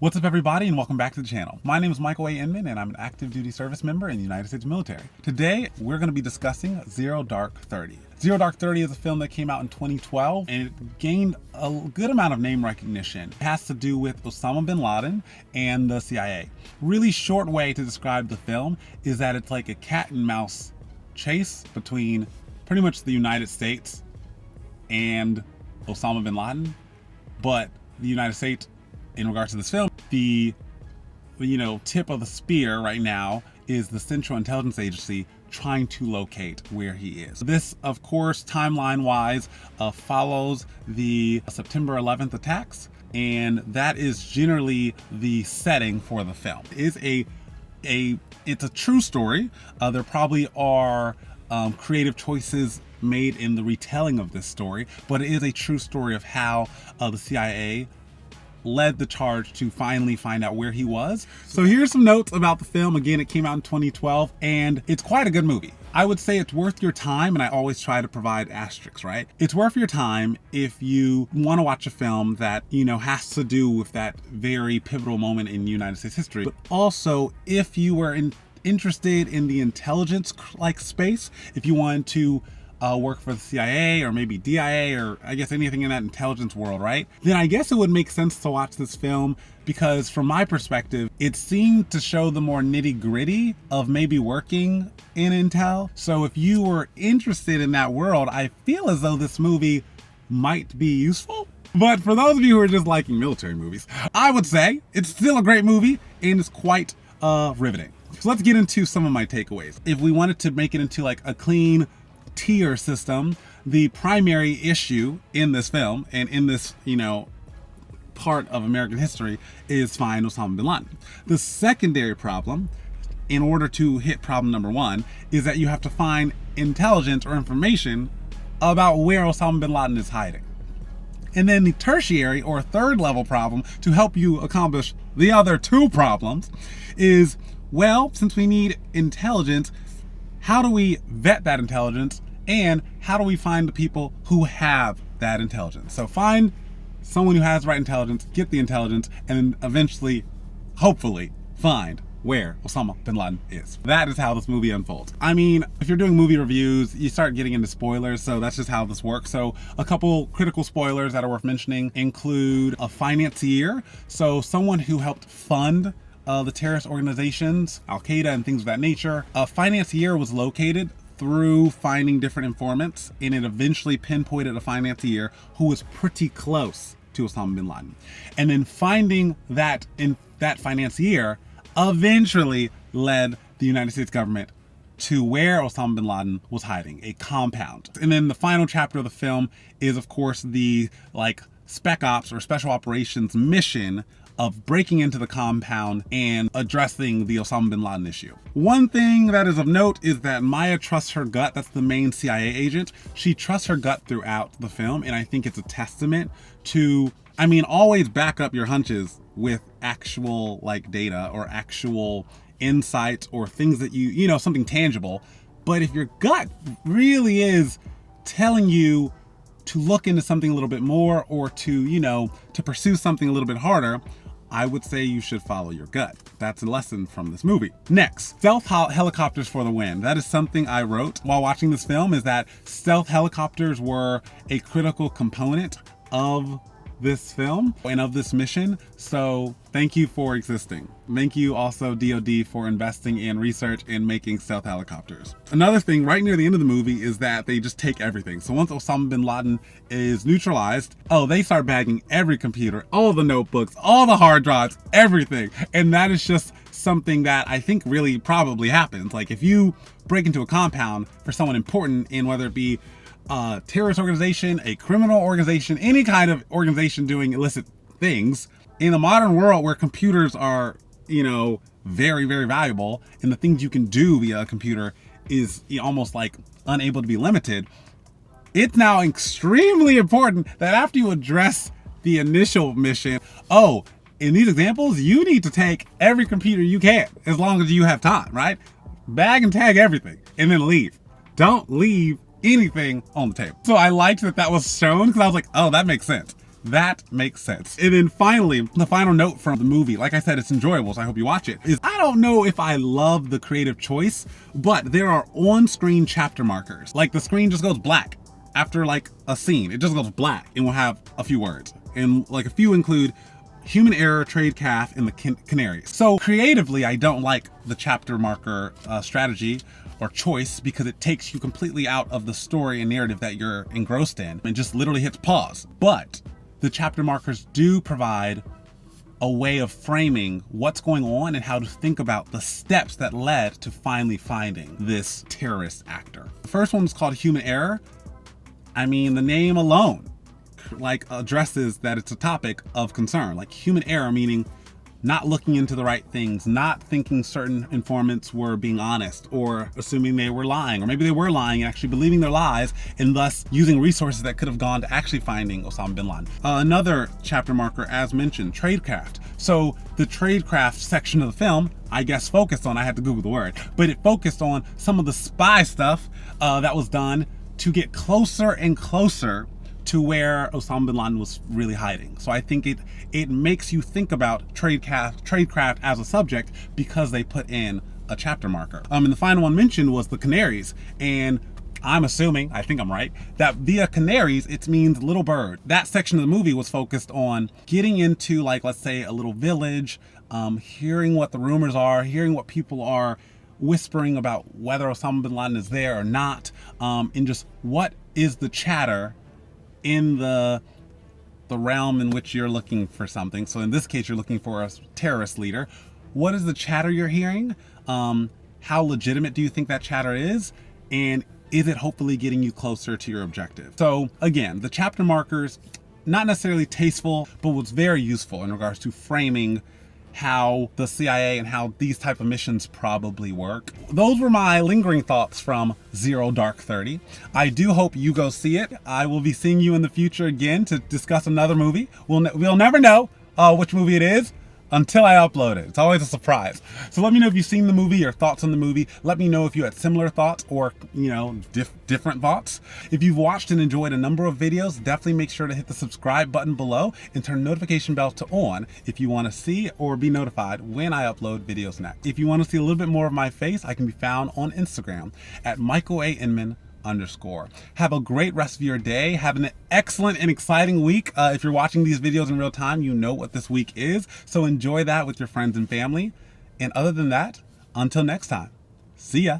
What's up, everybody, and welcome back to the channel. My name is Michael Inman, and I'm an active duty service member in the United States military. Today, we're going to be discussing Zero Dark 30. Zero Dark 30 is a film that came out in 2012, and it gained a good amount of name recognition. It has to do with Osama bin Laden and the CIA. Really short way to describe the film is that it's like a cat and mouse chase between pretty much the United States and Osama bin Laden, but the United States, in regards to this film, the tip of the spear right now is the Central Intelligence Agency trying to locate where he is. This, of course, timeline-wise, follows the September 11th attacks, and that is generally the setting for the film. It's a true story. There probably are creative choices made in the retelling of this story, but it is a true story of how the CIA led the charge to finally find out where he was. So here's some notes about the film. Again, it came out in 2012, and it's quite a good movie. I would say it's worth your time, and I always try to provide asterisks, right? It's worth your time if you want to watch a film that, has to do with that very pivotal moment in United States history, but also if you were interested in the intelligence-like space, if you wanted to work for the CIA or maybe DIA or I guess anything in that intelligence world, right? Then I guess it would make sense to watch this film because from my perspective, it seemed to show the more nitty-gritty of maybe working in intel. So if you were interested in that world, I feel as though this movie might be useful. But for those of you who are just liking military movies, I would say it's still a great movie and it's quite riveting. So let's get into some of my takeaways. If we wanted to make it into like a clean tier system, the primary issue in this film and in this, part of American history is find Osama bin Laden. The secondary problem, in order to hit problem number one, is that you have to find intelligence or information about where Osama bin Laden is hiding. And then the tertiary or third level problem to help you accomplish the other two problems is, well, since we need intelligence, how do we vet that intelligence? And how do we find the people who have that intelligence? So find someone who has the right intelligence, get the intelligence, and then eventually, hopefully, find where Osama bin Laden is. That is how this movie unfolds. I mean, if you're doing movie reviews, you start getting into spoilers, so that's just how this works. So a couple critical spoilers that are worth mentioning include a financier, so someone who helped fund the terrorist organizations, Al-Qaeda and things of that nature. A financier was located through finding different informants, and it eventually pinpointed a financier who was pretty close to Osama bin Laden. And then finding that financier eventually led the United States government to where Osama bin Laden was hiding, a compound. And then the final chapter of the film is, of course, the spec ops or special operations mission of breaking into the compound and addressing the Osama bin Laden issue. One thing that is of note is that Maya trusts her gut. That's the main CIA agent. She trusts her gut throughout the film, and I think it's a testament to, always back up your hunches with actual data or actual insights or things that something tangible. But if your gut really is telling you to look into something a little bit more or to pursue something a little bit harder, I would say you should follow your gut. That's a lesson from this movie. Next, stealth helicopters for the win. That is something I wrote while watching this film, is that stealth helicopters were a critical component of this film and of this mission. So thank you for existing. Thank you also DoD for investing in research and making stealth helicopters. Another thing right near the end of the movie is that they just take everything. So once Osama bin Laden is neutralized, they start bagging every computer, all the notebooks, all the hard drives, everything. And that is just something that I think really probably happens. Like if you break into a compound for someone important in whether it be a terrorist organization, a criminal organization, any kind of organization doing illicit things, in a modern world where computers are, very, very valuable, and the things you can do via a computer is almost unable to be limited, it's now extremely important that after you address the initial mission, in these examples, you need to take every computer you can, as long as you have time, right? Bag and tag everything, and then leave. Don't leave anything on the table. So I liked that was shown, because I was like, oh, that makes sense. That makes sense. And then finally, the final note from the movie, like I said, it's enjoyable, so I hope you watch it, is I don't know if I love the creative choice, but there are on-screen chapter markers. Like the screen just goes black after like a scene. It just goes black and we'll have a few words. And like a few include human error, trade calf, and the canaries. So creatively, I don't like the chapter marker strategy or choice because it takes you completely out of the story and narrative that you're engrossed in and just literally hits pause. But the chapter markers do provide a way of framing what's going on and how to think about the steps that led to finally finding this terrorist actor. The first one is called human error. I mean, the name alone like addresses that it's a topic of concern, like human error, meaning not looking into the right things, not thinking certain informants were being honest, or assuming they were lying, or maybe they were lying and actually believing their lies and thus using resources that could have gone to actually finding Osama bin Laden. Another chapter marker, as mentioned, tradecraft. So the tradecraft section of the film, I guess, focused on, I had to Google the word, but it focused on some of the spy stuff that was done to get closer and closer to where Osama bin Laden was really hiding. So I think it makes you think about tradecraft as a subject because they put in a chapter marker. And the final one mentioned was the canaries, and I'm assuming, I think I'm right, that via canaries, it means little bird. That section of the movie was focused on getting into, like, let's say a little village, hearing what the rumors are, hearing what people are whispering about whether Osama bin Laden is there or not, and just what is the chatter in the realm in which you're looking for something. So in this case, you're looking for a terrorist leader. What is the chatter you're hearing? How legitimate do you think that chatter is? And is it hopefully getting you closer to your objective? So again, the chapter markers, not necessarily tasteful, but was very useful in regards to framing how the CIA and how these type of missions probably work. Those were my lingering thoughts from Zero Dark 30. I do hope you go see it. I will be seeing you in the future again to discuss another movie. We'll never know which movie it is until I upload it. It's always a surprise. So let me know if you've seen the movie, your thoughts on the movie. Let me know if you had similar thoughts or, you know, different thoughts. If you've watched and enjoyed a number of videos, definitely make sure to hit the subscribe button below and turn notification bell to on if you want to see or be notified when I upload videos next. If you want to see a little bit more of my face, I can be found on Instagram at Michael Inman _. Have a great rest of your day. Have an excellent and exciting week. If you're watching these videos in real time, you know what this week is. So enjoy that with your friends and family. And other than that, until next time, see ya.